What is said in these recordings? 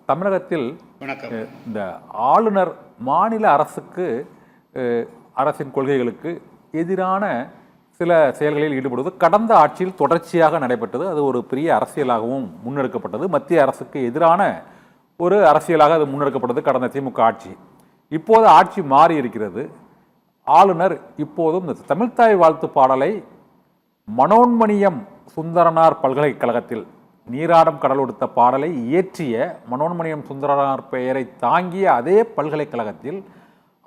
தமிழகத்தில் வணக்கம். இந்த ஆளுநர் மாநில அரசின் கொள்கைகளுக்கு எதிரான சில செயல்களில் ஈடுபடுவது கடந்த ஆட்சியில் தொடர்ச்சியாக நடைபெற்றது. அது ஒரு பெரிய அரசியலாகவும் முன்னெடுக்கப்பட்டது. மத்திய அரசுக்கு எதிரான ஒரு அரசியலாக அது முன்னெடுக்கப்பட்டது கடந்த திமுக ஆட்சி. இப்போது ஆட்சி மாறி இருக்கிறது. ஆளுநர் இப்போதும் இந்த தமிழ்த்தாய் வாழ்த்து பாடலை மனோன்மணியம் சுந்தரனார் பல்கலைக்கழகத்தில் நீராடம் கடல் கொடுத்த பாடலை இயற்றிய மனோன்மணியம் சுந்தரனார் பெயரை தாங்கிய அதே பல்கலைக்கழகத்தில்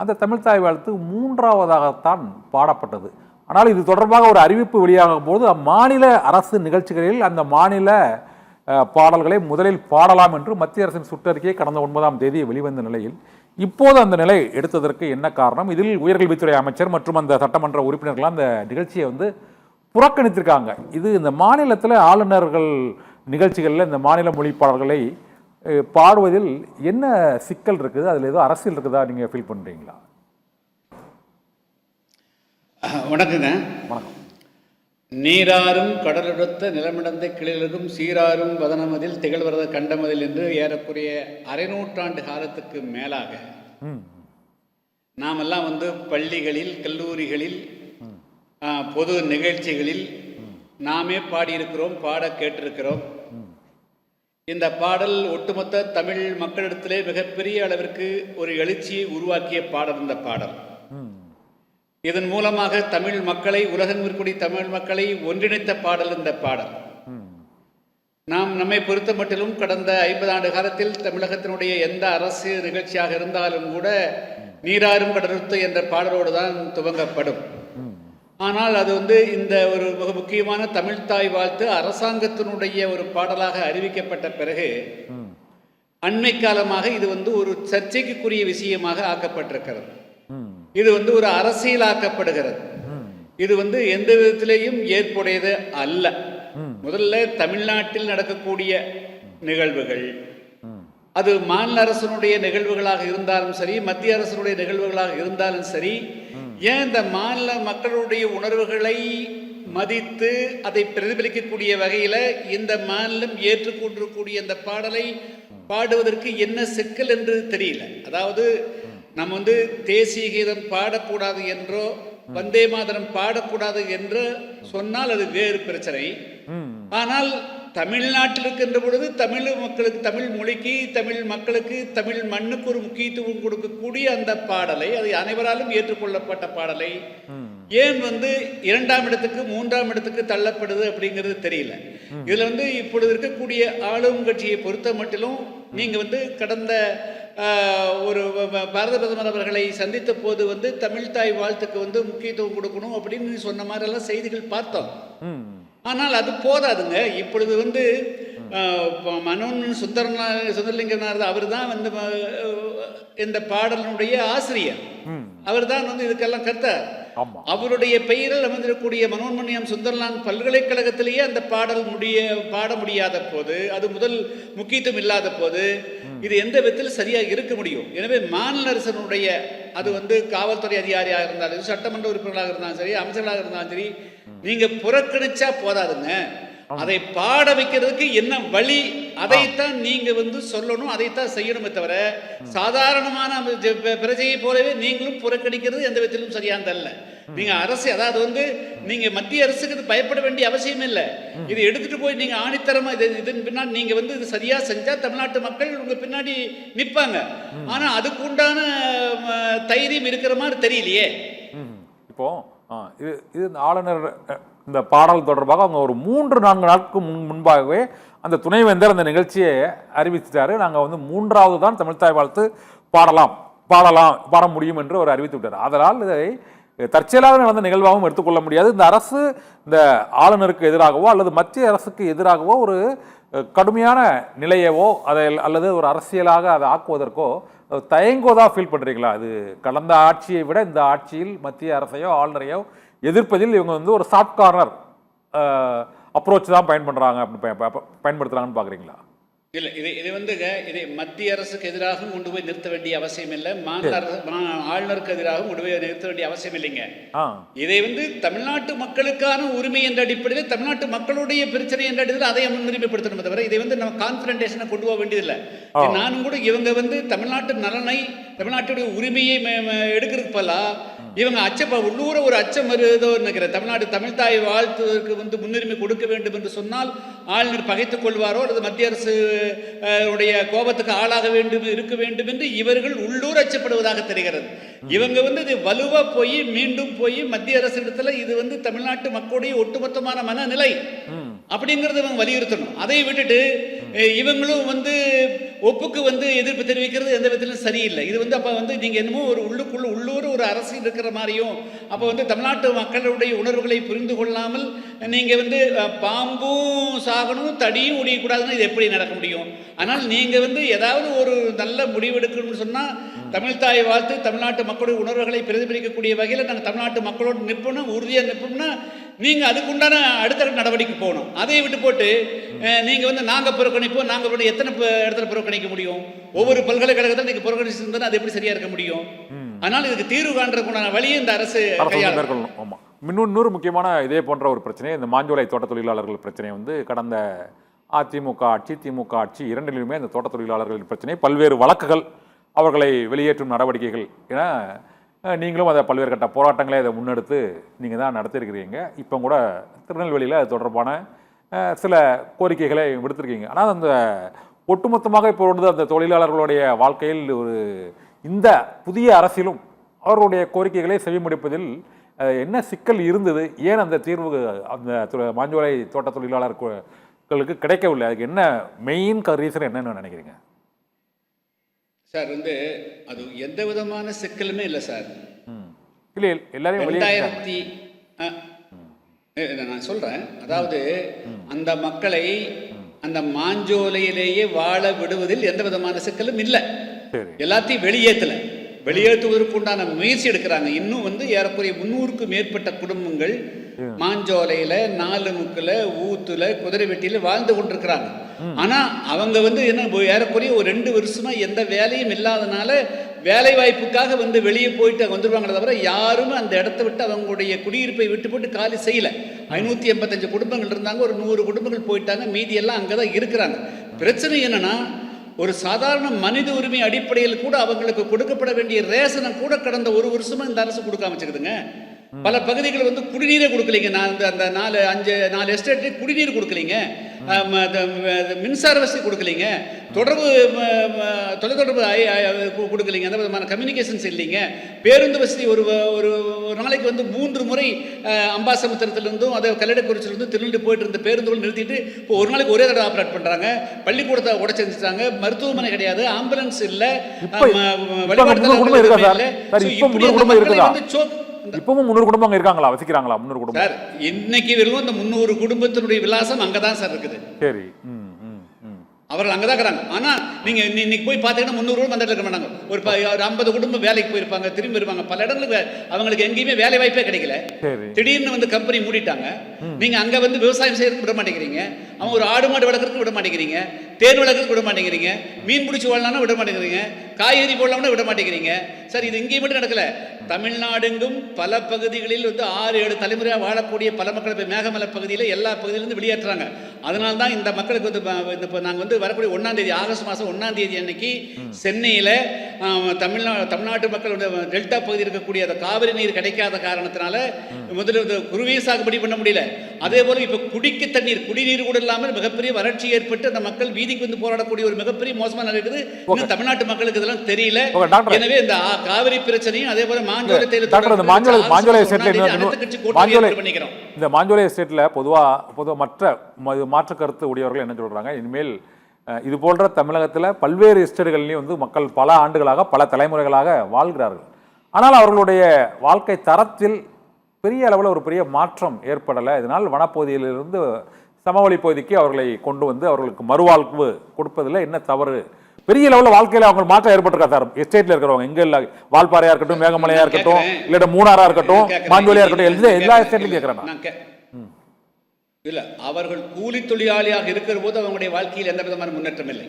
அந்த தமிழ்த்தாய் வாழ்த்து 3ஆவதாகத்தான் பாடப்பட்டது. ஆனால் இது தொடர்பாக ஒரு அறிவிப்பு வெளியாகும் போது அம்மாநில அரசு நிகழ்ச்சிகளில் அந்த மாநில பாடல்களை முதலில் பாடலாம் என்று மத்திய அரசின் சுற்றறிக்கையை கடந்த 9ஆம் தேதி வெளிவந்த நிலையில் இப்போது அந்த நிலை எடுத்ததற்கு என்ன காரணம்? இதில் உயர்கல்வித்துறை அமைச்சர் மற்றும் அந்த சட்டமன்ற உறுப்பினர்கள் அந்த நிகழ்ச்சியை புறக்கணித்திருக்காங்க. இது இந்த மாநிலத்தில் ஆளுநர்கள் நிகழ்ச்சிகளில் இந்த மாநில மொழி பாடல்களை பாடுவதில் என்ன சிக்கல் இருக்குது? அதில் ஏதோ அரசியல் இருக்குதா நீங்கள் ஃபீல் பண்ணுறீங்களா? வணக்கங்க. வணக்கம். நீராறும் கடலெடுத்த நிலமிடந்த கிளிலகும் சீராறும் வதனமதில் திகழ்வரத கண்டமதில் என்று ஏறக்குறைய அரை நூற்றாண்டு காலத்துக்கு மேலாக நாமெல்லாம் பள்ளிகளில், கல்லூரிகளில், பொது நிகழ்ச்சிகளில் நாமே பாடியிருக்கிறோம், பாட கேட்டிருக்கிறோம். இந்த பாடல் ஒட்டுமொத்த தமிழ் மக்களிடத்திலே மிகப்பெரிய அளவிற்கு ஒரு எழுச்சியை உருவாக்கிய பாடல் இந்த பாடல். இதன் மூலமாக தமிழ் மக்களை, உலகெங்கிற்குடி தமிழ் மக்களை ஒன்றிணைத்த பாடல் இந்த பாடல். நம்மை பொறுத்த மட்டிலும் கடந்த 50 ஆண்டு காலத்தில் தமிழகத்தினுடைய எந்த அரசு நிகழ்ச்சியாக இருந்தாலும் கூட நீராறும் கடலுத்து என்ற பாடலோடு தான் துவங்கப்படும். ஆனால் அது இந்த ஒரு மிக முக்கியமான தமிழ்த்தாய் வாழ்த்து அரசாங்கத்தினுடைய ஒரு பாடலாக அறிவிக்கப்பட்ட பிறகு அண்மை காலமாக இது ஒரு சர்ச்சைக்குரிய விஷயமாக ஆக்கப்பட்டிருக்கிறது. இது ஒரு அரசியலாக்கப்படுகிறது. இது எந்த விதத்திலேயும் ஏற்புடையது அல்ல. முதல்ல தமிழ்நாட்டில் நடக்கக்கூடிய நிகழ்வுகள், அது மாநில அரசனுடைய நிகழ்வுகளாக இருந்தாலும் சரி, மத்திய அரசனுடைய நிகழ்வுகளாக இருந்தாலும் சரி, ஏன் இந்த மாநில மக்களுடைய உணர்வுகளை மதித்து அதை பிரதிபலிக்கக்கூடிய வகையில் இந்த மாநிலம் ஏற்றுக்கொண்டிருக்கக்கூடிய இந்த பாடலை பாடுவதற்கு என்ன சிக்கல் என்று தெரியல. அதாவது நம்ம தேசிய கீதம் பாடக்கூடாது என்றோ வந்தே மாதரம் பாடக்கூடாது என்று சொன்னால் அது வேறு பிரச்சனை. ஆனால் தமிழ்நாட்டில் இருக்கின்ற பொழுது தமிழ் மக்களுக்கு, தமிழ் மொழிக்கு, தமிழ் மக்களுக்கு, தமிழ் மண்ணுக்கு ஒரு முக்கியத்துவம் கொடுக்கக்கூடிய அந்த பாடலை, அது அனைவராலும் ஏற்றுக்கொள்ளப்பட்ட பாடலை ஏன் 2ஆம் இடத்துக்கு 3ஆம் இடத்துக்கு தள்ளப்படுது அப்படிங்கிறது தெரியல. இதுல இப்பொழுது இருக்கக்கூடிய ஆளும் கட்சியை பொறுத்த மட்டிலும் நீங்க கடந்த ஒரு பாரத பிரதமர் அவர்களை சந்தித்த போது தமிழ்த்தாய் வாழ்த்துக்கு முக்கியத்துவம் கொடுக்கணும் அப்படின்னு சொன்ன மாதிரி எல்லாம் செய்திகள் பார்த்தோம். ஆனால் அது போதாதுங்க. இப்பொழுது மனோன்மணியம் சுந்தரலிங்கனார் அவர் தான் இந்த பாடலினுடைய ஆசிரியர். அவர் தான் இதுக்கெல்லாம் கர்த்தார். அவருடைய பெயரில் அமைந்திருக்கக்கூடிய மனோன்மணியம் சுந்தரலான் பல்கலைக்கழகத்திலேயே அந்த பாடல் பாட முடியாத போது, அது முதல் முக்கியத்துவம் இல்லாத போது இது எந்த விதத்தில் சரியாக இருக்க முடியும்? எனவே மாநில அரசனுடைய, அது காவல்துறை அதிகாரியாக இருந்தாலும், சட்டமன்ற உறுப்பினர்களாக இருந்தாலும் சரி, அமைச்சர்களாக இருந்தாலும் சரி, நீங்க புறக்கணிச்சா போதாதுங்க. அதை பாட வைக்கிறதுக்கு என்ன வழி, அதைத்தான் நீங்க சொல்லணும், அதைத்தான் செய்யணுமே தவிர சாதாரணமான பிரஜையை போலவே நீங்களும் புறக்கணிக்கிறது எந்த விதத்திலும் சரியானதல்ல. நீங்க அரசு, அதாவது நீங்க மத்திய அரசுக்கு பயப்பட வேண்டிய அவசியம் இல்லை. இதை எடுத்துட்டு போய் நீங்க ஆணித்தரமா இதன் பின்னாடி நீங்க இது சரியா செஞ்சா தமிழ்நாட்டு மக்கள் உங்க பின்னாடி நிற்பாங்க. ஆனா அதுக்கு உண்டான தைரியம் இருக்கிற மாதிரி தெரியலையே. இப்போ இது ஆளுநர் இந்த பாடல் தொடர்பாக அவங்க ஒரு 3-4 நாட்களுக்கு முன்பாகவே அந்த துணைவேந்தர் அந்த நிகழ்ச்சியை அறிவிச்சிட்டாரு. நாங்கள் 3ஆவது தான் தமிழ்த்தாய் வாழ்த்து பாட முடியும் என்று அவர் அறிவித்து விட்டார். அதனால் இதை தற்செயலாக நடந்த நிகழ்வாகவும் எடுத்துக்கொள்ள முடியாது. இந்த அரசு இந்த ஆளுநருக்கு எதிராகவோ அல்லது மத்திய அரசுக்கு எதிராகவோ ஒரு கடுமையான நிலையவோ அல்லது ஒரு அரசியலாக அதை ஆக்குவதற்கோ தயங்குவதா ஃபீல் பண்ணுறீங்களா? அது கடந்த ஆட்சியை விட இந்த ஆட்சியில் மத்திய அரசையோ ஆளுநரையோ எதிர்ப்பதில் இவங்க ஒரு சாஃப்ட் கார்னர் அப்ரோச் தான் பயன்படுத்துகிறாங்கன்னு பார்க்குறீங்களா? இல்லை, இது வந்துங்க, இதை மத்திய அரசுக்கு எதிராகவும் கொண்டு போய் நிறுத்த வேண்டிய அவசியம் இல்லை, மாநில அரசு ஆளுநருக்கு எதிராகவும் கொண்டு போய் நிறுத்த வேண்டிய அவசியம் இல்லைங்க. இதை வந்து தமிழ்நாட்டு மக்களுக்கான உரிமை என்ற அடிப்படையில், தமிழ்நாட்டு மக்களுடைய பிரச்சனை என்ற அடிப்படையில் அதை முன்னுரிமைப்படுத்தணும் தவிர இதை வந்து நம்ம கான்ஃபரன்டேஷனை கொண்டு போக வேண்டியதில்லை. நானும் கூட இவங்க வந்து தமிழ்நாட்டு நலனை, தமிழ்நாட்டுடைய உரிமையை எடுக்கிறதுக்கு பலா இவங்க உள்ளூர ஒரு அச்சம் வருதோ நினைக்கிறேன். தமிழ்நாடு தமிழ்தாய் வாழ்த்துவதற்கு வந்து முன்னுரிமை கொடுக்க வேண்டும் என்று சொன்னால் ஆளுநர் பகைத்துக் கொள்வாரோ அல்லது மத்திய அரசு உடைய கோபத்துக்கு ஆளாக இருக்க வேண்டும் என்று இவர்கள் உள்ளூர் அச்சப்படுவதாக தெரிகிறது. இவங்க வந்து இது வலுவா போய் மீண்டும் போய் மத்திய அரசு இடத்துல இது வந்து தமிழ்நாட்டு மக்களுடைய ஒட்டுமொத்தமான மனநிலை அப்படிங்கறத இவங்க வலியுறுத்தணும். அதை விட்டுட்டு இவங்களும் வந்து ஒப்புக்கு வந்து எதிர்ப்பு தெரிவிக்கிறது எந்த விதத்திலும் சரியில்லை. இது வந்து அப்ப வந்து நீங்க என்னமோ ஒரு உள்ளூர் ஒரு அரசியல் இருக்கிற மாதிரியும், அப்ப வந்து தமிழ்நாட்டு மக்களுடைய உணர்வுகளை புரிந்து கொள்ளாமல் நீங்க வந்து பாம்பும் சாகணும் தடியும் ஒடியக்கூடாதுன்னு இது எப்படி நடக்க முடியும்? ஆனால் நீங்க வந்து ஏதாவது ஒரு நல்ல முடிவெடுக்கணும்னு சொன்னா தமிழ்தாய் வாழ்த்து, தமிழ்நாட்டு மக்களுடைய உணர்வுகளை பிரதிபலிக்கக்கூடிய வகையில் நாங்கள் தமிழ்நாட்டு மக்களோடு நிற்போம்னா, உறுதியாக நிற்போம்னா நீங்கள் அதுக்குண்டான அடுத்த நடவடிக்கை போகணும். அதை விட்டு போட்டு நீங்கள் வந்து நாங்கள் புறக்கணிப்போம், நாங்கள் எத்தனை இடத்துல புறக்கணிக்க முடியும்? ஒவ்வொரு பல்கலைக்கழகத்தில் நீங்கள் புறக்கணிச்சிருந்தா அது எப்படி சரியாக இருக்க முடியும்? அதனால் இதுக்கு தீர்வு காண்றதுக்குண்டான வழியை இந்த அரசு மேற்கொள்ளணும். ஆமாம், இன்னொரு முக்கியமான இதே போன்ற ஒரு பிரச்சனை, இந்த மாஞ்சோலை தோட்ட தொழிலாளர்கள் பிரச்சனை வந்து கடந்த அதிமுக ஆட்சி, திமுக ஆட்சி இரண்டிலுமே இந்த தோட்ட தொழிலாளர்கள் பிரச்சனை, பல்வேறு வழக்குகள், அவர்களை வெளியேற்றும் நடவடிக்கைகள் என நீங்களும் அதை பல்வேறு கட்ட போராட்டங்களை அதை முன்னெடுத்து நீங்கள் தான் நடத்திருக்கிறீங்க. இப்போ கூட திருநெல்வேலியில் அது தொடர்பான சில கோரிக்கைகளை விடுத்திருக்கீங்க. ஆனால் அந்த ஒட்டுமொத்தமாக இப்பொழுது அந்த தொழிலாளர்களுடைய வாழ்க்கையில் ஒரு இந்த புதிய அரசியலும் அவர்களுடைய கோரிக்கைகளை செவிமடுப்பதில் என்ன சிக்கல் இருந்தது? ஏன் அந்த தீர்வு அந்த மாஞ்சோலை தோட்ட தொழிலாளர்களுக்கு கிடைக்கவில்லை? அதுக்கு என்ன மெயின் ரீசன் என்னன்னு நினைக்கிறீங்க சார்? வந்து அது எந்த விதமான சிக்கலுமே இல்லை சார். இல்லை, எல்லாரையும் நான் சொல்றேன், அதாவது அந்த மக்களை அந்த மாஞ்சோலையிலேயே வாழ விடுவதில் எந்த விதமான சிக்கலும் இல்லை. எல்லாத்தையும் வெளியேற்றுவதற்கு உண்டான முயற்சி எடுக்கிறாங்க. இன்னும் வந்து ஏறக்குறைய 300க்கும் மேற்பட்ட குடும்பங்கள் மாஞ்சோலையில, நாலுமுக்குல, ஊத்துல, குதிரைவெட்டியில வாழ்ந்து கொண்டிருக்கிறாங்க. ஆனா அவங்க வந்து என்ன ஏறக்குறைய ஒரு 2 வருஷமா எந்த வேலையும் இல்லாதனால வேலை வாய்ப்புக்காக வந்து வெளியே போயிட்டு அங்கே வந்துருவாங்களே தவிர யாரும் அந்த இடத்த விட்டு அவங்களுடைய குடியிருப்பை விட்டு போட்டு காலி செய்யல. 585 குடும்பங்கள் இருந்தாங்க, ஒரு 100 குடும்பங்கள் போயிட்டாங்க, மீதி எல்லாம் அங்கதான் இருக்கிறாங்க. பிரச்சனை என்னன்னா, ஒரு சாதாரண மனித உரிமை அடிப்படையில் கூட அவங்களுக்கு கொடுக்கப்பட வேண்டிய ரேஷனை கூட கடந்த 1 வருஷமா இந்த அரசு கொடுக்காம வச்சுக்குதுங்க. பல பகுதிகள் வந்து குடிநீரே கொடுக்கலைங்க. நான் அந்த 4 எஸ்டேட்டு குடிநீர் கொடுக்கலைங்க, மின்சார வசதி கொடுக்கலைங்க, தொலைத்தொடர்பு கொடுக்கலைங்க, அந்த விதமான கம்யூனிகேஷன்ஸ் இல்லைங்க. பேருந்து வசதி ஒரு நாளைக்கு வந்து 3 முறை அம்பாசமுத்திரத்திலிருந்தும் அதை கல்லடைக்குறிச்சிலிருந்து திருநெல்வேலி போயிட்டு இருந்த பேருந்துகள் நிறுத்திட்டு இப்போ ஒரு நாளைக்கு ஒரே தடவை ஆப்ரேட் பண்றாங்க. பள்ளிக்கூடத்தை உடைச்சிருந்தாங்க, மருத்துவமனை கிடையாது, ஆம்புலன்ஸ் இல்லை, இப்பவும் 300 குடும்பம் இருக்காங்களா, வசிக்கிறாங்களா? 300 குடும்பம் சார். இன்னைக்கு வெறும் அந்த 300 குடும்பத்தினுடைய விலாசம் அங்கதான் சார் இருக்குது. சரி, அவர்கள் அங்கதான் இருக்கிறாங்க. ஆனா நீங்க இன்னைக்கு போய் பாத்தீங்கன்னா 300 குடும்பம் அந்த இருக்க மாட்டாங்க. ஒரு 50 குடும்பம் வேலைக்கு போயிருப்பாங்க, திரும்பி வருவாங்க. பல இடங்களுக்கு அவங்களுக்கு எங்கேயுமே வேலை வாய்ப்பே கிடைக்கல. திடீர்னு வந்து கம்பெனி மூடிட்டாங்க. நீங்க அங்க வந்து விவசாயம் செய்யறதுக்கு விட மாட்டேங்கிறீங்க, அவங்க ஒரு ஆடு மாடு வளர்க்கறதுக்கு விட மாட்டேங்கிறீங்க, தேன் வளர்க்கறதுக்கு விட மாட்டேங்கிறீங்க, மீன் பிடிச்சி வாழலாம்னா விட மாட்டேங்கிறீங்க, காய்கறி போடலாம்னா விட மாட்டேங்கிறீங்க. சார், இது இங்கேயும் மட்டும் நடக்கல. தமிழ்நாடெங்கும் பல பகுதிகளில் வந்து 6-7 தலைமுறையாக வாழக்கூடிய பல மக்கள் இப்போ மேகமலை பகுதியில் எல்லா பகுதியிலிருந்து வெளியேற்றுறாங்க. அதனால தான் இந்த மக்களுக்கு வந்து இப்போ நாங்கள் வந்து வரக்கூடிய 1ஆம் தேதி, ஆகஸ்ட் மாதம் 1ஆம் தேதி அன்னைக்கு சென்னையில் தமிழ்நாட்டு மக்கள் டெல்டா பகுதி இருக்கக்கூடிய அந்த காவிரி நீர் கிடைக்காத காரணத்தினால முதல்ல இந்த குறுவையை சாகுபடி பண்ண முடியல. அதே போல இப்போ குடிக்க தண்ணீர், குடிநீர் கூட இல்லாமல் மிகப்பெரிய வறட்சி ஏற்பட்டு அந்த மக்கள் வீதிக்கு வந்து போராடக்கூடிய ஒரு மிகப்பெரிய மோசமான நிலை இருக்குது. இன்னும் தமிழ்நாட்டு மக்களுக்கு இதெல்லாம் தெரியல. எனவே இந்த காவிரி பிரச்சனையும் அதே போல மாஞ்சோலை எஸ்டேட்ல பொதுவா மாற்று கருத்து உடையவர்கள் என்ன சொல்றாங்க, இனிமேல் இது போன்ற தமிழகத்தில் பல்வேறு எஸ்டேட்டுகள்லையும் வந்து மக்கள் பல ஆண்டுகளாக, பல தலைமுறைகளாக வாழ்கிறார்கள். ஆனால் அவர்களுடைய வாழ்க்கை தரத்தில் பெரிய அளவில் ஒரு பெரிய மாற்றம் ஏற்படலை. இதனால் வனப்பகுதியிலிருந்து சமவெளி பகுதிக்கு அவர்களை கொண்டு வந்து அவர்களுக்கு மறுவாழ்வு கொடுப்பதில் என்ன தவறு? பெரிய லெவலில் வாழ்க்கையில் அவங்க மாற்றம் ஏற்பட்டிருக்கா சார்? எஸ்டேட்ல இருக்கிறவங்க எங்க இல்ல, வால்பாறையா இருக்கட்டும், மேகமலையா இருக்கட்டும், இல்ல மூணாரா இருக்கட்டும், மாஞ்சோலியா இருக்கட்டும், எல்லா எஸ்டேட்லையும் கேட்கறேன். இல்ல, அவர்கள் கூலி தொழிலாளியாக இருக்கிற போது அவங்களுடைய வாழ்க்கையில் எந்த விதமான முன்னேற்றம் இல்லை.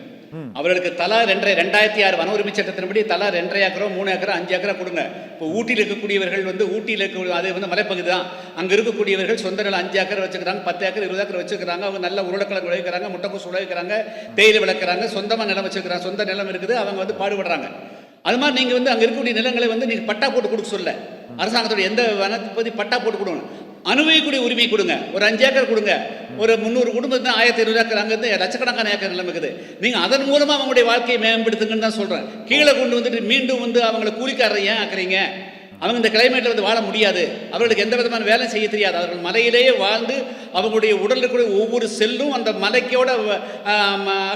அவர்களுக்கு தலா 2006 வன உரிமை சட்டத்தின்படி தலா 2.5 ஏக்கரோ 3 ஏக்கரோ 5 ஏக்கரோ கொடுங்க. இப்போ ஊட்டியில் இருக்கக்கூடியவர்கள் ஊட்டியில் இருக்க அது மலைப்பகுதி தான். அங்கே இருக்கக்கூடியவர்கள் சொந்த நிலம் 5 ஏக்கர் வச்சுக்கிறாங்க, 10 ஏக்கர் 20 ஏக்கர் வச்சுக்கிறாங்க. அவங்க நல்ல உருளைக்கிழங்கு விளைவிக்கிறாங்க, முட்டைக்கோஸ் விளைவிக்கிறாங்க, தேயிலை விளக்குறாங்க, சொந்தமாக நிலம் வச்சுக்கிறாங்க, சொந்த நிலம் இருக்குது. அவங்க பாடுபடுறாங்க. அது மாதிரி நீங்கள் அங்கே இருக்கக்கூடிய நிலங்களை நீங்கள் பட்டா போட்டு கொடுக்க சொல்ல அரசாங்கத்தோட எந்த வனப்பகுதி பட்டா போட்டு கொடுக்கணும். அனுபவிக்கூடிய உரிமை கொடுங்க. ஒரு 5 ஏக்கர் கொடுங்க. ஒரு 300 குடும்பத்துக்கு 1200 ஏக்கர், அங்கேருந்து லட்சக்கணக்கான ஏக்கர் நிலம் இருக்குது. நீங்கள் அதன் மூலமாக அவங்களுடைய வாழ்க்கையை மேம்படுத்துங்கன்னு தான் சொல்கிறேன். கீழே கொண்டு வந்துட்டு மீண்டும் அவங்களை கூலிக்காரரை ஏன் ஆக்குறீங்க? அவங்க இந்த கிளைமேட்டில் வாழ முடியாது. அவர்களுக்கு எந்த விதமான வேலை செய்ய தெரியாது. அவர்கள் மலையிலேயே வாழ்ந்து அவங்களுடைய உடலில் கூட ஒவ்வொரு செல்லும் அந்த மலைக்கோட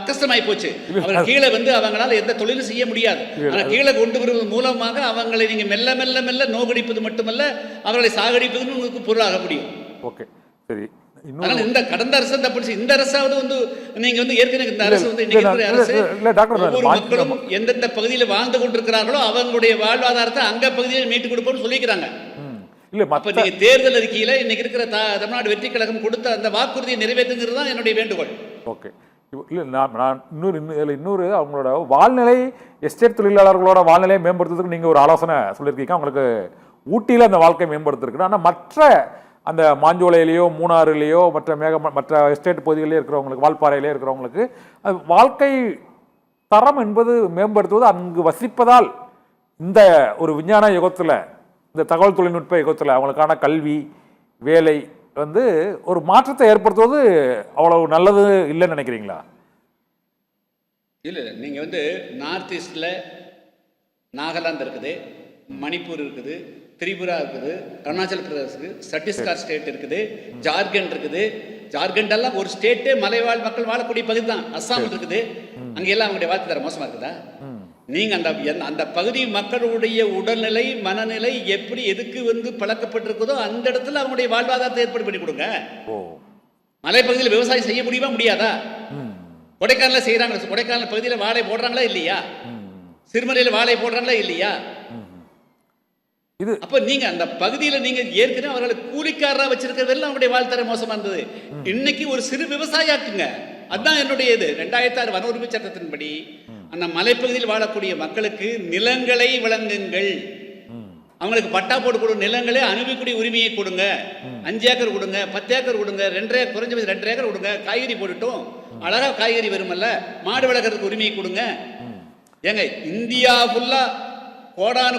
அக்கஸ்டமாகி போச்சு. அவர்கள் கீழே அவங்களால எந்த தொழிலும் செய்ய முடியாது. ஆனால் கீழே கொண்டு வருவது மூலமாக அவங்களை நீங்கள் மெல்ல மெல்ல மெல்ல நோகடிப்பது மட்டுமல்ல, அவர்களை சாகடிப்பதுன்னு உங்களுக்கு பொருளாக முடியும். ஓகே, சரி. அதனால இந்த கடந்த அரசு தப்பு. இந்த அரசாவது நீங்க ஏற்கனவே இந்த அரசு ஒவ்வொரு மக்களும் எந்தெந்த பகுதியில் வாழ்ந்து கொண்டிருக்கிறார்களோ அவங்களுடைய வாழ்வாதாரத்தை அங்க பகுதியில் மீட்டு கொடுப்போம்னு சொல்லிக்கிறாங்க. அப்ப நீங்க தேர்தல் அறிக்கையில இன்னைக்கு இருக்கிற தமிழ்நாடு வெற்றி கழகம் கொடுத்த அந்த வாக்குறுதியை நிறைவேற்றுங்கிறது தான் என்னுடைய வேண்டுகோள். ஓகே, இல்லை நான் இன்னொரு அவங்களோட வாழ்நிலை, எஸ்டேட் தொழிலாளர்களோட வாழ்நிலையை மேம்படுத்துறதுக்கு நீங்கள் ஒரு ஆலோசனை சொல்லியிருக்கீங்க. அவங்களுக்கு ஊட்டியில் அந்த வாழ்க்கையை மேம்படுத்திருக்குன்னு. ஆனால் மற்ற அந்த மாஞ்சோலையிலேயோ மூணாறுலேயோ மற்ற எஸ்டேட் பகுதிகளிலே இருக்கிறவங்களுக்கு, வால்பாறையிலே இருக்கிறவங்களுக்கு அது வாழ்க்கை தரம் என்பது மேம்படுத்துவது அங்கு வசிப்பதால் இந்த ஒரு விஞ்ஞான யுகத்தில், இந்த தகவல் தொழில்நுட்ப யுகத்தில் அவங்களுக்கான கல்வி வேலை ஒரு மாற்றத்தை ஏற்படுத்துவது அவ்வளவு நல்லது இல்லைன்னு நினைக்கிறீங்களா? இல்லை, நீங்கள் நார்த் ஈஸ்டில் நாகாலாந்து இருக்குது, மணிப்பூர் இருக்குது, திரிபுரா இருக்குது, அருணாச்சல பிரதேஷ் இருக்குது, சத்தீஸ்கர் ஸ்டேட் இருக்குது, ஜார்க்கண்ட் இருக்குது. ஜார்க்கண்ட் எல்லாம் ஒரு ஸ்டேட்டே மலைவாழ் மக்கள் வாழக்கூடிய பகுதி தான். அஸ்ஸாம் இருக்குது. அங்கெல்லாம் அவங்களுடைய வாழ்க்கை தர மோசமாக இருக்குதா? நீங்கள் அந்த பகுதி மக்களுடைய உடல்நிலை மனநிலை எப்படி எதுக்கு பழக்கப்பட்டிருக்குதோ அந்த இடத்துல அவங்களுடைய வாழ்வாதாரத்தை ஏற்பாடு பண்ணி கொடுங்க. மலைப்பகுதியில் விவசாயம் செய்ய முடியுமா முடியாதா? கொடைக்கானல செய்யறாங்க. கொடைக்கானல் பகுதியில் வாழை போடுறாங்களா இல்லையா? சிறுமலையில் வாழை போடுறாங்களா இல்லையா? அப்ப நீங்க அந்த பகுதியில் நீங்க ஏற்கனவே அவர்களை கூலிக்காரராக வச்சிருக்கிறதெல்லாம் அவங்களுடைய வாழ்த்தர மோசமா இருந்தது. இன்னைக்கு ஒரு சிறு விவசாயி ஆக்குங்க. அதுதான் என்னுடைய இது. 2006 வன உரிமை சட்டத்தின்படி அந்த மலைப்பகுதியில் வாழக்கூடிய மக்களுக்கு நிலங்களை வழங்குங்கள். அவங்களுக்கு பட்டா போட்டு கொடுங்க. நிலங்களே அனுபவிக்கூடிய உரிமையை கொடுங்க. 5 ஏக்கர் கொடுங்க, 10 ஏக்கர் கொடுங்க, 2 குறைஞ்சபட்சம் 2 ஏக்கர் கொடுங்க. காய்கறி போட்டுட்டோம், அழகா காய்கறி வருமல்ல. மாடு வளர்க்கறதுக்கு உரிமையை கொடுங்க. ஏங்க, இந்தியா ஃபுல்லா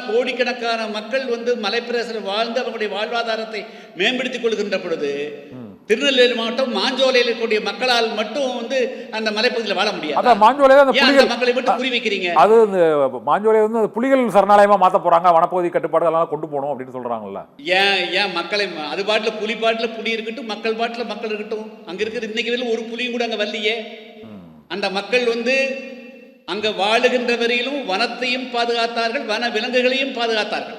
கோடிக்கணக்கான மக்கள் மலைப்பிரதேசத்தில் வாழ்ந்து அவங்களுடைய வாழ்வாதாரத்தை மேம்படுத்திக் கொள்கின்ற பொழுது திருநெல்வேலி மாவட்டம் மாஞ்சோலையில் இருக்கக்கூடிய மக்களால் மட்டும் அந்த மலைப்பகுதியில் வாழ முடியாது. மக்களை மட்டும் குறி வைக்கிறீங்க. அது மாஞ்சோலை புலிகள் சரணாலயமா மாத்த போறாங்க, வனப்பகுதி கட்டுப்பாடு எல்லாம் கொண்டு போகணும் அப்படின்னு சொல்றாங்கல்ல. ஏன் மக்களை அது பாட்டுல புலி பாட்டுல புலி இருக்கட்டும், மக்கள் பாட்டுல மக்கள் இருக்கட்டும். அங்க இருக்கிற இன்னைக்கு ஒரு புலியும் கூட அங்க வரலையே. அந்த மக்கள் அங்க வாழுகின்ற வரையிலும் வனத்தையும் பாதுகாத்தார்கள், வன விலங்குகளையும் பாதுகாத்தார்கள்.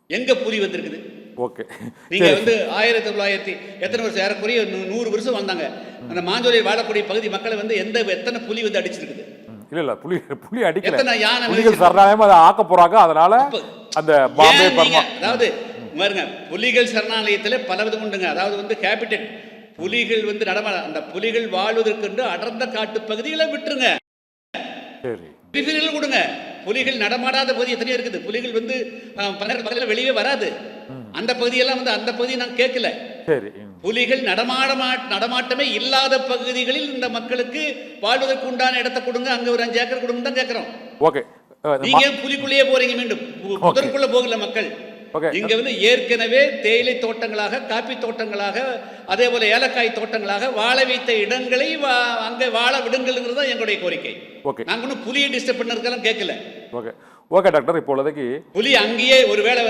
எங்க புலி வந்திருக்குது? ஓகே, நீங்க 1900 எத்தனை வருஷம், ஏறக்குறைய 100 வருஷம் வந்தாங்க. அந்த மாஞ்சோலையில் வாழக்கூடிய பகுதி மக்களை எத்தனை புலி அடிச்சிருக்குது? இல்ல புலி அடிக்கல, எத்தனை யானை புலிகள் சரணாலயம் அதை ஆக்க போறாங்க. அதனால அந்த பாம்பே பர்மா, அதாவது பாருங்க, புலிகள் சரணாலயத்துல பல விதம் உண்டுங்க. அதாவது கேபிட்டல் புலிகள் அந்த புலிகள் வாழ்வதற்கு அடர்ந்த காட்டு பகுதிகளை விட்டுருங்க, கொடுங்க. புலிகள் நடமாடாத பகுதி எத்தனையோ இருக்குது. புலிகள் பகலில் வெளியே வராது. அந்த பகுதியெல்லாம் அந்த பகுதியை நான் கேட்கல. புலிகள் நடமாட்டமே இல்லாத பகுதிகளில் இந்த மக்களுக்கு வாழ்வதற்கு உண்டான இடத்தை கொடுங்க. அங்க ஒரு 5 ஏக்கர் கொடுங்க தான் கேட்கிறோம். நீங்க புலிக்குள்ளேயே போறீங்க, மீண்டும் முதற்குள்ள போகல மக்கள். இங்க ஏற்கனவே தேயிலை தோட்டங்களாக, காப்பி தோட்டங்களாக, அதே போல ஏலக்காய் தோட்டங்களாக வாழ வைத்த இடங்களை அங்க வாழ விடுங்கிறது தான் எங்களுடைய கோரிக்கை. நாங்க ஒன்னும் புலியை டிஸ்டர்ப் பண்ணதுக்கெல்லாம் கேட்கல. ஓகே டாக்டர், இப்போதைக்கு புலி அங்கேயே ஒருவேளை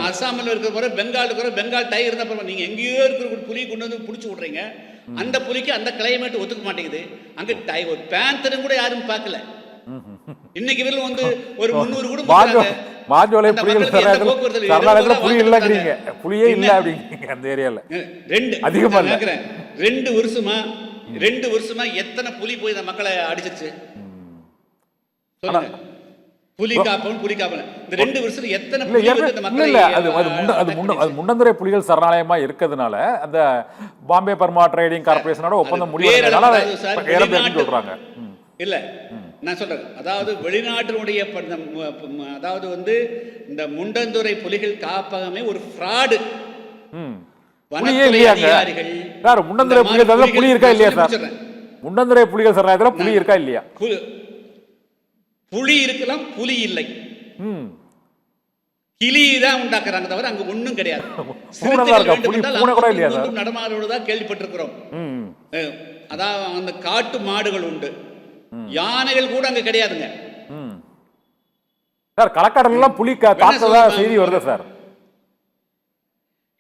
அஸ்ஸாமில் இருக்கிற பெங்கால் இருக்கிற பெங்கால் டைகர் இருந்தா நீங்க எங்கேயோ இருக்கிற புலியை கொண்டு பிடிச்சி விடுறீங்க. அந்த புலிக்கு அந்த கிளைமேட் ஒத்துக்க மாட்டேங்குது. அங்க ஒரு பேந்தரும் கூட யாரும் பார்க்கல. இன்னைக்கு ஒரு 300 குடும்பம் மாஞ்சோலை புலிகள் சரணாலயத்துல புலி இல்லங்கிறீங்க, புலியே இல்ல அப்படிங்க அந்த ஏரியால. 2 வருஷமா எத்தனை புலி போய் இந்த மக்களை அடிச்சிருச்சு சொல்லுங்க. புலி காப்பவன் புலி காப்பவன் இந்த 2 வருஷத்துல எத்தனை இல்ல புலி வந்து இந்த மக்களை இல்ல அது முண்டந்துறை புலிகள் சரணாலயமா இருக்கிறதுனால அந்த பாம்பே பர்மா ட்ரேடிங் கார்பரேஷனோட ஒப்பந்தம் முடிவடைறதுனால சொல்றாங்க. இல்ல நான் சொல்றேன், அதாவது வெளிநாட்டினுடைய அதாவது வந்து இந்த முண்டந்துறை புலிகள் காப்பகமே ஒரு ஃப்ராடு. வனத்துறை அதிகாரிகள் முண்டந்துறை புலிகள் புலி இருக்கா இல்லையா சார்? முண்டந்துறை புலிகள் சரணாலயத்துல புலி இருக்கா இல்லையா? புலி இருக்கலாம், புலி இல்லை. கிளி தான் உண்டாக்குறாங்க தவிர அங்க ஒண்ணும் கிடையாது. நடமாடுவதா கேள்விப்பட்டிருக்கிறோம். அதாவது அந்த காட்டு மாடுகள் உண்டு, யானைகள் கூட அங்க கிடையாதுங்க சார். களக்காடுல எல்லாம் புலி தாக்குதா செய்தி வருது சார்.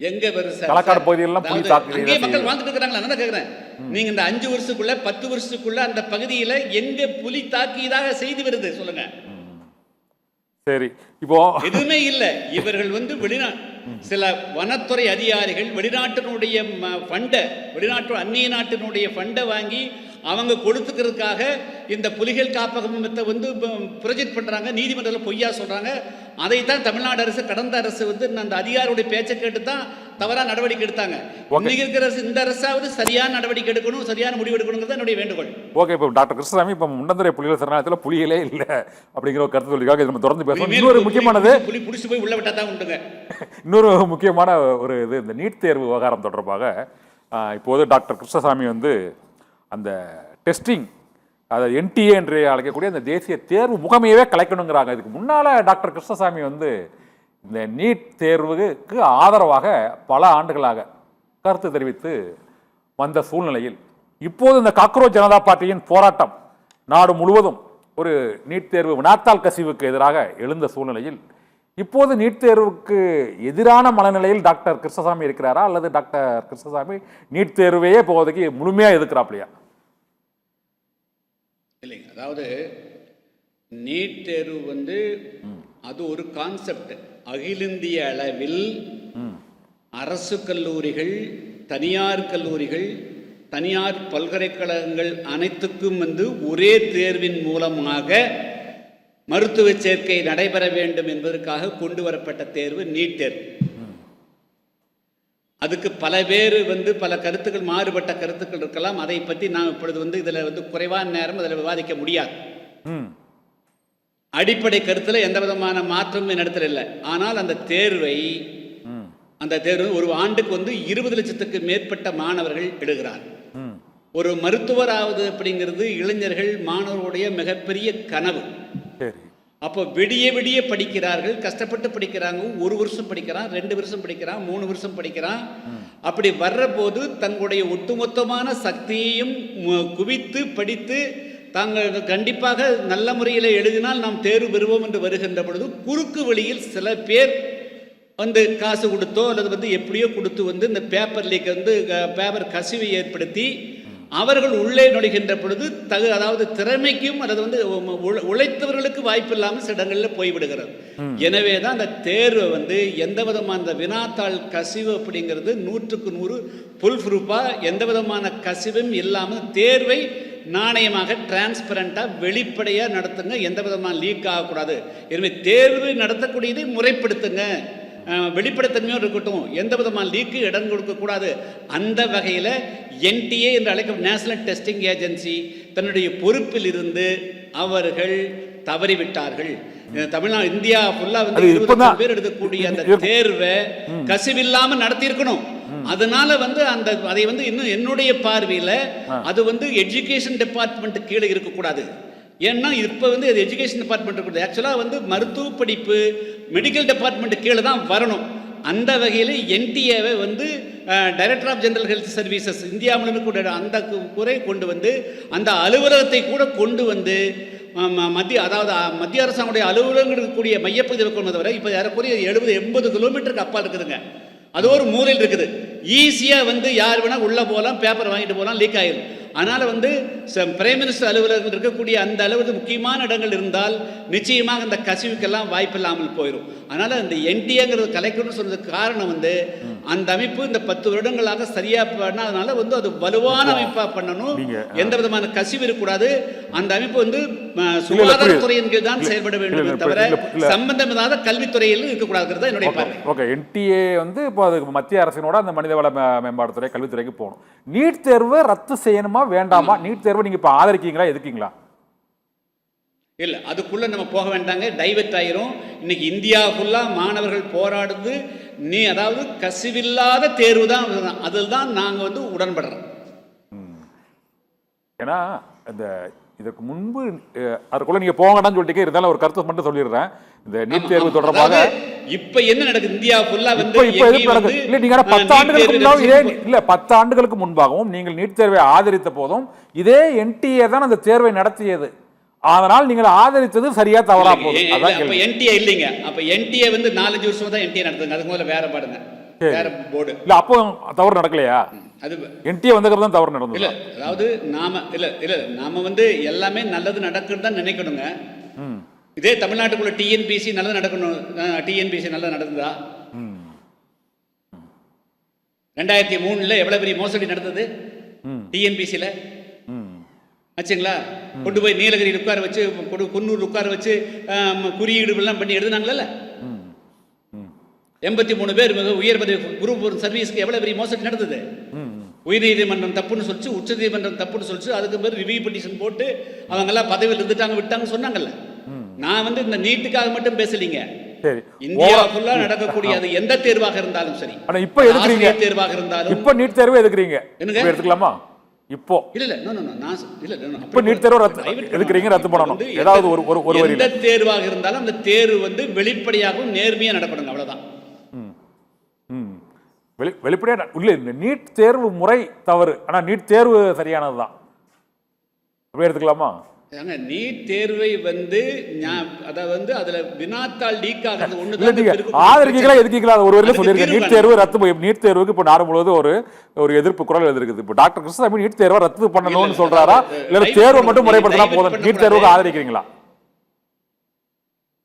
எங்க வருது சார்? களக்காடு பகுதியெல்லாம் புலி தாக்குது. அங்கே மக்கள் வாழ்ந்துட்டு இருக்காங்களா? நான் கேக்குறேன், நீங்க இந்த 5 வருஷத்துக்குள்ள 10 வருஷத்துக்குள்ள அந்த பகுதியில எங்க புலி தாக்கியதாக செய்தி வருது சொல்லுங்க. சரி, இப்போ எதுவுமே இல்ல. இவர்கள் வந்து சில வனத்துறை அதிகாரிகள் வெளிநாட்டினுடைய வெளிநாட்டு அந்நிய நாட்டினுடைய ஃபண்டை வாங்கி அவங்க கொடுத்துக்கிறதுக்காக இந்த புலிகள் காப்பகத்தை வந்து ப்ரொஜெக்ட் பண்றாங்க, நீதிமன்றத்தில் பொய்யா சொல்றாங்க. அதைத்தான் தமிழ்நாடு அரசு, கடந்த அரசு வந்து அந்த அதிகாரியுடைய பேச்சை கேட்டு தான் தவறா நடவடிக்கை எடுத்தாங்க. இன்னைக்கு இருக்கிற இந்த அரசாவது சரியான நடவடிக்கை எடுக்கணும், சரியான முடிவு எடுக்கணுங்கிறது என்னுடைய வேண்டுகோள். ஓகே, இப்போ டாக்டர் கிருஷ்ணசாமி இப்போ முண்டந்துறை புலிகள் சரணாலயத்தில் புலிகளே இல்லை அப்படிங்கிற ஒரு கருத்து சொல்லிக்காக நம்ம தொடர்ந்து பேசுவோம். இன்னொரு முக்கியமானது, புலி புடிச்சு போய் உள்ள விட்டா தான் உண்டுங்க. இன்னொரு முக்கியமான ஒரு இது, இந்த நீட் தேர்வு விவகாரம் தொடர்பாக இப்போது டாக்டர் கிருஷ்ணசாமி வந்து அந்த டெஸ்டிங், அதை என்டிஏ என்று அழைக்கக்கூடிய அந்த தேசிய தேர்வு முகமையவே கலைக்கணுங்கிறாங்க. இதுக்கு முன்னால் டாக்டர் கிருஷ்ணசாமி வந்து இந்த நீட் தேர்வுக்கு ஆதரவாக பல ஆண்டுகளாக கருத்து தெரிவித்து வந்த சூழ்நிலையில் இப்போது இந்த காக்ரோச் ஜனதா பார்ட்டியின் போராட்டம் நாடு முழுவதும் ஒரு நீட் தேர்வு வினாத்தாள் கசிவுக்கு எதிராக எழுந்த சூழ்நிலையில் இப்போது நீட் தேர்வுக்கு எதிரான மனநிலையில் டாக்டர் கிருஷ்ணசாமி இருக்கிறாரா, அல்லது டாக்டர் கிருஷ்ணசாமி நீட் தேர்வையே இப்போதைக்கு முழுமையாக எதிர்க்கிறாப்லையா? இல்லைங்க, அதாவது நீட் தேர்வு வந்து அது ஒரு கான்செப்ட். அகில இந்திய அளவில் அரசு கல்லூரிகள், தனியார் கல்லூரிகள், தனியார் பல்கலைக்கழகங்கள் அனைத்துக்கும் வந்து ஒரே தேர்வின் மூலமாக மருத்துவ சேர்க்கை நடைபெற வேண்டும் என்பதற்காக கொண்டு வரப்பட்ட தேர்வு நீட் தேர்வு. அதுக்கு பல பேர் வந்து பல கருத்துக்கள், மாறுபட்ட கருத்துக்கள் இருக்கலாம். அதை பற்றி நாம் இப்பொழுது வந்து இதில் வந்து குறைவான நேரம் அதில் விவாதிக்க முடியாது. அடிப்படை கருத்தில் எந்த விதமான மாற்றமும் நடத்தல இல்லை. ஆனால் அந்த தேர்வு ஒரு ஆண்டுக்கு வந்து 20 லட்சத்துக்கு மேற்பட்ட மாணவர்கள் எழுதுகிறார். ஒரு மருத்துவராவது அப்படிங்கிறது இளைஞர்கள், மாணவர்களுடைய மிகப்பெரிய கனவு. அப்போ விடிய விடிய படிக்கிறார்கள், கஷ்டப்பட்டு படிக்கிறாங்க. 1 வருஷம் படிக்கிறான், 2 வருஷம் படிக்கிறான், 3 வருஷம் படிக்கிறான். அப்படி வர்ற போது தங்களுடைய ஒட்டுமொத்தமான சக்தியையும் குவித்து படித்து தாங்கள் கண்டிப்பாக நல்ல முறையில் எழுதினால் நாம் தேர்வு பெறுவோம் என்று வருகின்ற பொழுது குறுக்கு வழியில் சில பேர் வந்து காசு கொடுத்தோ அல்லது வந்து எப்படியோ கொடுத்து வந்து இந்த பேப்பர் லீக் வந்து பேப்பர் கசிவை ஏற்படுத்தி அவர்கள் உள்ளே நுழைகின்ற பொழுது அதாவது திறமைக்கும் அல்லது வந்து உழைத்தவர்களுக்கு வாய்ப்பு இல்லாமல் சில இடங்களில் போய்விடுகிறது. எனவே தான் அந்த தேர்வை வந்து எந்த விதமான அந்த வினாத்தாள் கசிவு அப்படிங்கிறது 100க்கு 100 ஃபுல் ப்ரூஃபாக எந்த விதமான கசிவும் இல்லாமல் தேர்வை நாணயமாக டிரான்ஸ்பரண்டாக வெளிப்படையாக நடத்துங்க. எந்த விதமான லீக் ஆகக்கூடாது. எனவே தேர்வு நடத்தக்கூடியதை முறைப்படுத்துங்க, வெளிப்படைத்தன்மையோடு இருக்கட்டும், எந்த விதமான லீக்கு இடம் கொடுக்கக்கூடாது. அந்த வகையில் என்டிஏ என்று அழைக்கப்படும் நேஷனல் டெஸ்டிங் ஏஜென்சி தன்னுடைய பொறுப்பில் இருந்து அவர்கள் தவறிவிட்டார்கள். தமிழ்நாடு, இந்தியா ஃபுல்லா வந்து 20 பேர் எடுக்கக்கூடிய அந்த தேர்வை கசிவில்லாம நடத்தி இருக்கணும். அதனால வந்து அதை வந்து இன்னும் என்னுடைய பார்வையில் அது வந்து எஜுகேஷன் டிபார்ட்மெண்ட் கீழே இருக்கக்கூடாது. ஏன்னா இப்போ வந்து அது எஜுகேஷன் டிபார்ட்மெண்ட் இருக்குது. ஆக்சுவலாக வந்து மருத்துவ படிப்பு மெடிக்கல் டிபார்ட்மெண்ட் கீழே தான் வரணும். அந்த வகையில் என்டிஏவை வந்து director of general health services India முழுமை கூட அந்த குறை கொண்டு வந்து அந்த அலுவலகத்தை கூட கொண்டு வந்து மத்திய அரசாங்குடைய அலுவலகங்கள் இருக்கக்கூடிய மையப்பகுதியில் கொண்டு வர இப்போ ஏறக்குறைய 70-80 கிலோமீட்டருக்கு அப்பால் இருக்குதுங்க. அது ஒரு மூலையில் இருக்குது. ஈஸியாக வந்து யார் வேணால் உள்ளே போகலாம், பேப்பர் வாங்கிட்டு போகலாம், லீக் ஆகிடும். அதனால வந்து பிரைம் மினிஸ்டர் அலுவலகம் இருக்கக்கூடிய அந்த அளவுக்கு முக்கியமான இடங்கள் இருந்தால் நிச்சயமாக இந்த கசிவுக்கெல்லாம் வாய்ப்பு இல்லாமல் போயிடும். அதனால இந்த என்டிஏங்கிறது கலைக்கணும்னு சொன்னதுக்கு காரணம் வந்து அந்த அமைப்பு இந்த 10 வருடங்களாக சரியா பண்ணாதனால வந்து அது வலுவான அமைப்பா பண்ணணும், எந்த விதமான கசிவு இருக்கக்கூடாது. அந்த அமைப்பு வந்து சுகாதாரத்துறையின் கீழ் தான் செயல்பட வேண்டும் தவிர சம்பந்தமில்லாத கல்வித்துறையில் இருக்கக்கூடாதுங்கிறது என்னுடைய பார்வை. ஓகே, என்டிஏ வந்து இப்போ அதுக்கு மத்திய அரசினோட அந்த மனிதவள மேம்பாட்டுத்துறை கல்வித்துறைக்கு போகணும். நீட் தேர்வை ரத்து செய்யணுமா வேண்டாமா? நீட் தேர்வை நீங்க இப்போ ஆதரிக்கீங்களா எதுக்கீங்களா? இல்லை, அதுக்குள்ளே நம்ம போக வேண்டாங்க, டைவெர்ட் ஆயிரும். இன்னைக்கு இந்தியா ஃபுல்லாக மாணவர்கள் போராடுது, அதாவது கசிவில்லாத தேர்வு தான், அதில் தான் நாங்கள் வந்து உடன்படுறோம். ஏன்னா இந்த இதற்கு முன்பு அதுக்குள்ள நீங்க போங்கடான்னு சொல்லிட்டு இருந்தாலும் ஒரு கருத்தை மட்டும் சொல்லிடுறேன். இந்த நீட் தேர்வு தொடர்பாக இப்ப என்ன நடக்குது இந்தியா ஃபுல்லா வந்து இல்ல நீங்க 10 ஆண்டுகளுக்கு முன்பாக இதே இல்ல 10 ஆண்டுகளுக்கு முன்பாகவும் நீங்கள் நீட் தேர்வை ஆதரித்த போதும் இதே என்டிஏ தான் அந்த தேர்வை நடத்தியது. அதனால் நீங்கள் ஆதரித்தது சரியா தவறா போகுது. அப்ப என்டிஏ இல்லைங்க, அப்ப என்டிஏ வந்து 4-5 வருஷம் தான் என்டிஏ நடத்துங்க, அதுக்கு முதல்ல வேற பாடுங்க, வேற போர்டு. இல்ல அப்போ தவறு நடக்கலையா? அது என்டிஏ வந்ததுக்கு தான் தவறு நடந்தது. இல்ல அதாவது நாம வந்து எல்லாமே நல்லது நடக்குன்னு தான் நினைக்கணுங்க. இதே தமிழ்நாட்டுக்குள்ள டிஎன்பிசி நல்லது நடக்கணும், டிஎன்பிசி நல்லது நடந்ததா? 2003 எவ்வளவு பெரிய மோசடி நடந்தது டிஎன்பிசியில ஆச்சுங்களா? கொண்டு போய் நீலகிரியில் உட்கார வச்சு, குன்னூர் உட்கார வச்சு குறியீடு எல்லாம் பண்ணி எழுதுனாங்கல்ல. 83 பேர் உயர் பதவி குரூப் 1 சர்வீஸ்க்கு எவ்வளவு பெரிய மோசடி நடந்தது. உயர்நீதிமன்றம் தப்புன்னு சொல்லிச்சு, உச்ச நீதிமன்றம் தப்புன்னு சொல்லிச்சு, அதுக்கு பேர் ரிவ்யூ பெட்டிஷன் போட்டு அவங்க எல்லாம் பதவியில் இருந்துட்டாங்க விட்டாங்க சொன்னாங்கல்ல. நான் வந்து இந்த நீட்டுக்காக மட்டும் பேசலீங்க, இந்தியா ஃபுல்லா நடக்கக்கூடிய அது எந்த தேர்வாக இருந்தாலும் சரி. ஆனா இப்ப எதுக்குறீங்க தேர்வாக இருந்தாலும் இப்ப நீட் தேர்வு எதுக்குறீங்க? என்னங்க எடுத்துக்கலாமா? இப்போ இல்ல நான் இல்ல இப்ப நீட் தேர்வு எதுக்குறீங்க? ரத்து பண்ணணும். ஏதாவது ஒரு எந்த தேர்வாக இருந்தாலும் அந்த தேர்வு வந்து வெளிப்படையாகவும் நேர்மையா நடக்கணும், அவ்வளவுதான். வெளிப்படையா இல்ல, இந்த நீட் தேர்வு முறை தவறு, ஆனா நீட் தேர்வு சரியானதுதான். அப்படி எடுத்துக்கலாமா? நீட் தேர்வை வந்து அதுல வினாத்தாள் லீக் ஆகிறது ஆதரிக்கீங்களா எதுக்கீங்களா? ஒரு வரையில சொல்லியிருக்கேன். நீட் தேர்வு ரத்து, நீட் தேர்வுக்கு இப்போ நாடு முழுவதும் ஒரு எதிர்ப்பு குரல் எழுதிருக்குது. இப்போ டாக்டர் கிருஷ்ணசாமி நீட் தேர்வை ரத்து பண்ணணும்னு சொல்றாரா, இல்ல தேர்வை மட்டும் முறைப்படுத்தினா போதும்? நீட் தேர்வுக்கு ஆதரிக்கிறீங்களா?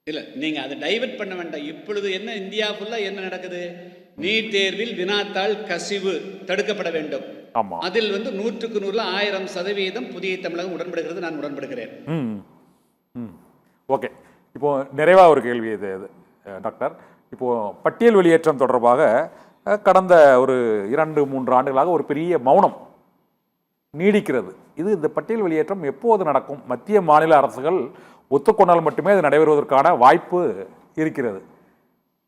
இல்ல, நீங்க அதை டைவர்ட் பண்ண வேண்டாம். இப்பொழுது என்ன இந்தியா ஃபுல்லா என்ன நடக்குது? நீட் தேர்வில் வினாத்தாள் கசிவு தடுக்கப்பட வேண்டும். அதில் வந்து 100க்கு 100% புதிய தமிழகம் உடன்படுகிறது, நான் உடன்படுகிறேன். ஓகே, இப்போ நிறைவா ஒரு கேள்வி இது டாக்டர். இப்போ பட்டியல் வெளியேற்றம் தொடர்பாக கடந்த ஒரு 2-3 ஆண்டுகளாக ஒரு பெரிய மௌனம் நீடிக்கிறது. இந்த பட்டியல் வெளியேற்றம் எப்போது நடக்கும்? மத்திய மாநில அரசுகள் ஒத்துக்கொண்டால் மட்டுமே அது நடைபெறுவதற்கான வாய்ப்பு இருக்கிறது.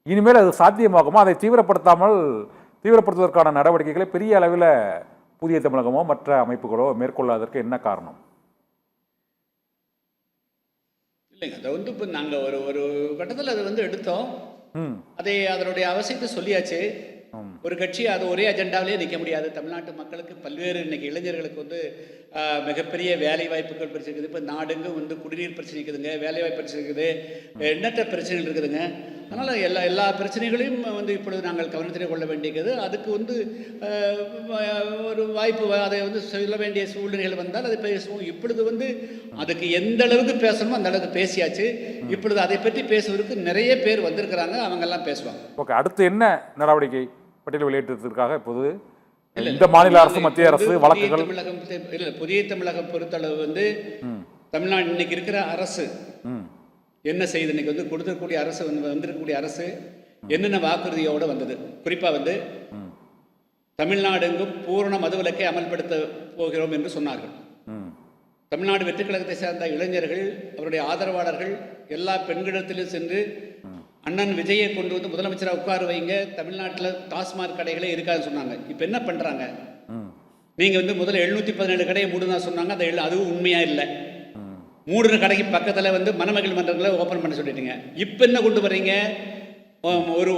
இனிமேல் அது சாத்தியமாகுமா? அதை தீவிரப்படுத்துவதற்கான நடவடிக்கைகளை பெரிய அளவில் புதிய தமிழகமோ மற்ற அமைப்புகளோ மேற்கொள்ளாததற்கு என்ன காரணம்? இல்லைங்க, அதை வந்து இப்போ நாங்கள் ஒரு கட்டத்தில் அதை வந்து எடுத்தோம், அதனுடைய அவசியத்தை சொல்லியாச்சு. ஒரு கட்சி அது ஒரே அஜெண்டாவிலே நிற்க முடியாது. தமிழ்நாட்டு மக்களுக்கு பல்வேறு இன்னைக்கு இளைஞர்களுக்கு வந்து மிகப்பெரிய வேலை வாய்ப்புகள் பிரச்சனை இருக்குது. இப்போ நாடுங்க வந்து குடிநீர் பிரச்சனை இருக்குதுங்க, வேலை வாய்ப்பு பிரச்சனை இருக்குது, எண்ணற்ற பிரச்சனைகள் இருக்குதுங்க. அதனால் எல்லா பிரச்சனைகளையும் வந்து இப்பொழுது நாங்கள் கவனத்திலே கொள்ள வேண்டியது. அதுக்கு வந்து ஒரு வாய்ப்பு, அதை வந்து சொல்ல வேண்டிய சூழ்நிலைகள் வந்தால் அதை பேசுவோம். இப்பொழுது வந்து அதுக்கு எந்த அளவுக்கு பேசணுமோ அந்த அளவுக்கு பேசியாச்சு. இப்பொழுது அதை பற்றி பேசுவதற்கு நிறைய பேர் வந்திருக்கிறாங்க, அவங்கெல்லாம் பேசுவாங்க. ஓகே, அடுத்து என்ன நடவடிக்கை பட்டியல் வெளியேற்றத்திற்காக? இப்போது இந்த மாநில அரசு மத்திய அரசு வழக்குகள் இல்லை, புதிய தமிழகம் பொறுத்தளவு வந்து தமிழ்நாடு இன்னைக்கு இருக்கிற அரசு என்ன செய்யுது? இன்னைக்கு வந்து கொடுத்துக்கூடிய அரசு வந்திருக்கக்கூடிய அரசு என்னென்ன வாக்குறுதியோடு வந்தது? குறிப்பாக வந்து தமிழ்நாடு எங்கும் பூரண மதுவிலக்கை அமல்படுத்த போகிறோம் என்று சொன்னார்கள். தமிழ்நாடு வெற்றி கழகத்தை சேர்ந்த இளைஞர்கள், அவருடைய ஆதரவாளர்கள் எல்லா பெண்களிடத்திலும் சென்று அண்ணன் விஜயை கொண்டு வந்து முதலமைச்சராக உட்கார வைங்க, தமிழ்நாட்டில் டாஸ்மாக் கடைகளே இருக்காதுன்னு சொன்னாங்க. இப்போ என்ன பண்ணுறாங்க? நீங்கள் வந்து முதல்ல 717 கடையை மூடுனா சொன்னாங்க, அதுவும் உண்மையாக இல்லை. மூடுன கடைக்கு பக்கத்தில் வந்து மணமகள் மன்றங்களை ஓப்பன் பண்ண சொல்லிட்டீங்க. இப்போ என்ன கொண்டு வர்றீங்க?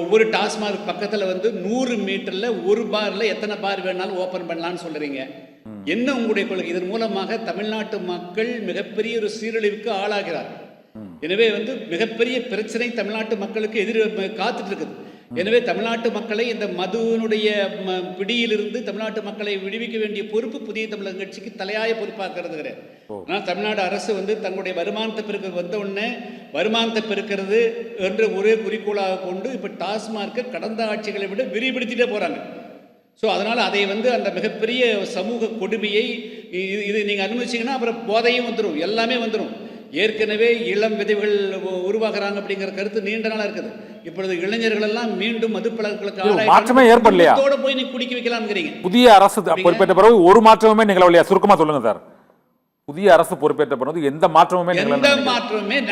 ஒவ்வொரு டாஸ்மாக் பக்கத்தில் வந்து 100 மீட்டரில் ஒரு பாரில் எத்தனை பார் வேணாலும் ஓப்பன் பண்ணலான்னு சொல்கிறீங்க. என்ன உங்களுடைய கொள்கை? இதன் மூலமாக தமிழ்நாட்டு மக்கள் மிகப்பெரிய ஒரு சீரழிவுக்கு ஆளாகிறார். எனவே வந்து மிகப்பெரிய பிரச்சனை தமிழ்நாட்டு மக்களுக்கு காத்துட்டு இருக்குது. எனவே தமிழ்நாட்டு மக்களை இந்த மதுவினுடைய பிடியிலிருந்து தமிழ்நாட்டு மக்களை விடுவிக்க வேண்டிய பொறுப்பு புதிய தமிழக கட்சிக்கு தலையாய பொறுப்பாக கருதுகிறேன். ஆனால் தமிழ்நாடு அரசு வந்து தங்களுடைய வருமானத்தை பெருக்க வந்த உடனே வருமானத்தை பெருக்கிறது என்ற ஒரே குறிக்கோளாக கொண்டு இப்போ டாஸ்மார்க்கை கடந்த ஆட்சிகளை விட விரிவுபடுத்திட்டே போகிறாங்க. ஸோ அதனால் அதை வந்து அந்த மிகப்பெரிய சமூக கொடுமையை இது நீங்கள் அனுமதிச்சிங்கன்னா அப்புறம் போதையும் வந்துடும், எல்லாமே வந்துடும். ஏற்கனவே இளம் விதைகள் உருவாகிறாங்க அப்படிங்கிற கருத்து நீண்ட நாளாக இருக்குது. இப்பொழுது இளைஞர்கள் எல்லாம் மீண்டும் மதுப்பழங்களுக்கு மாற்றமே ஏற்படலையா? போய் நீ குடிக்க வைக்கலாம்ங்கிறீங்க. புதிய அரசு பொறுப்பேற்ற பிறகு ஒரு மாற்றமுமே நிகழவில்லையா? சுருக்கமா சொல்லுங்க சார். புதிய அரசு பொறுப்பேற்ற பிறகு எந்த மாற்றமுமே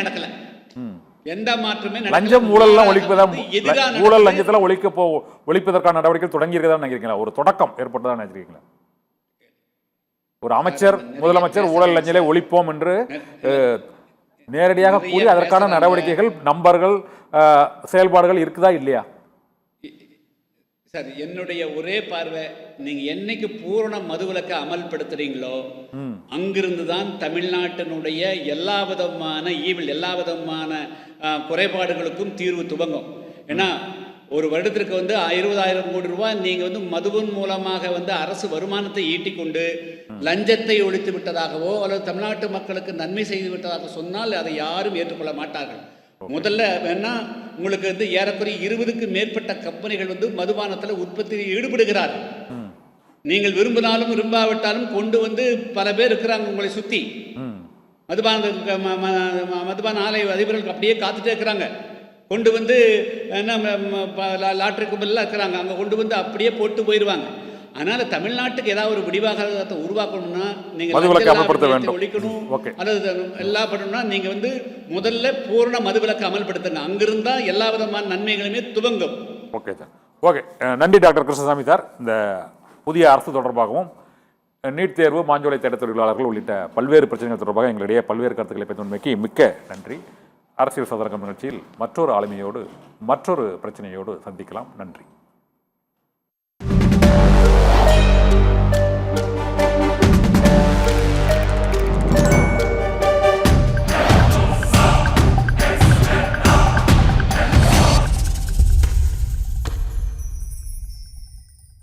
நடக்கல. எந்த மாற்றமே லஞ்சம் ஊழல்லாம் ஊழல் லஞ்சத்தெல்லாம் ஒழிப்பதற்கான நடவடிக்கைகள் தொடங்கி இருக்கதா நினைக்கிறீங்களா? ஒரு தொடக்கம் ஏற்பட்டதா நினைக்கிறீங்களா? ஒரு அமைச்சர் முதலமைச்சர் ஊழல் லஞ்சலை ஒழிப்போம் என்று நேரடியாக கூறி அதற்கான நடவடிக்கைகள் நம்பர்கள் செயல்பாடுகள் இருக்குதா இல்லையா? சார், என்னுடைய ஒரே பார்வை, நீங்க என்னைக்கு பூரண மதுவிலக்கை அமல்படுத்துறீங்களோ அங்கிருந்து தான் தமிழ்நாட்டினுடைய எல்லா விதமான எல்லா விதமான குறைபாடுகளுக்கும் தீர்வு துவங்கும். ஏன்னா ஒரு வருடத்திற்கு வந்து 20,000 கோடி ரூபாய் நீங்க வந்து மதுவின் மூலமாக வந்து அரசு வருமானத்தை ஈட்டிக்கொண்டு லஞ்சத்தை ஒழித்து விட்டதாகவோ அல்லது தமிழ்நாட்டு மக்களுக்கு நன்மை செய்து விட்டதாக சொன்னால் அதை யாரும் ஏற்றுக்கொள்ள மாட்டார்கள். முதல்ல வேணா உங்களுக்கு வந்து ஏறக்குறைய 20க்கு மேற்பட்ட கம்பெனிகள் வந்து மதுபானத்தில் உற்பத்தியில் ஈடுபடுகிறார்கள். நீங்கள் விரும்பினாலும் விரும்பாவிட்டாலும் கொண்டு வந்து பல பேர் இருக்கிறாங்க உங்களை சுத்தி. மதுபான ஆலை அதிபர்கள் அப்படியே காத்துட்டே இருக்கிறாங்க. கொண்டு வந்து லாட்டரி கும்பல்லாம் இருக்கிறாங்க, அங்கே கொண்டு வந்து அப்படியே போட்டு போயிடுவாங்க. அதனால தமிழ்நாட்டுக்கு ஏதாவது ஒரு விடிவாக உருவாக்கணும்னா நீங்க ஒழிக்கணும் அல்லது எல்லாம் பண்ணணும்னா நீங்க வந்து முதல்ல பூர்ண மதுவிலக்கு அமல்படுத்துங்க. அங்கிருந்தா எல்லா விதமான நன்மைகளுமே துவங்கும். Okay sir. ஓகே, நன்றி டாக்டர் கிருஷ்ணசாமி சார். இந்த புதிய அரசு தொடர்பாகவும் நீட் தேர்வு, மாஞ்சோலை தேட தொழிலாளர்கள் உள்ளிட்ட பல்வேறு பிரச்சனைகள் தொடர்பாக எங்களிடையே பல்வேறு கருத்துக்களை பெற்றுமைக்கு மிக்க நன்றி. அரசியல் சதுரங்கம் நிகழ்ச்சியில் மற்றொரு ஆளுமையோடு மற்றொரு பிரச்சனையோடு சந்திக்கலாம். நன்றி.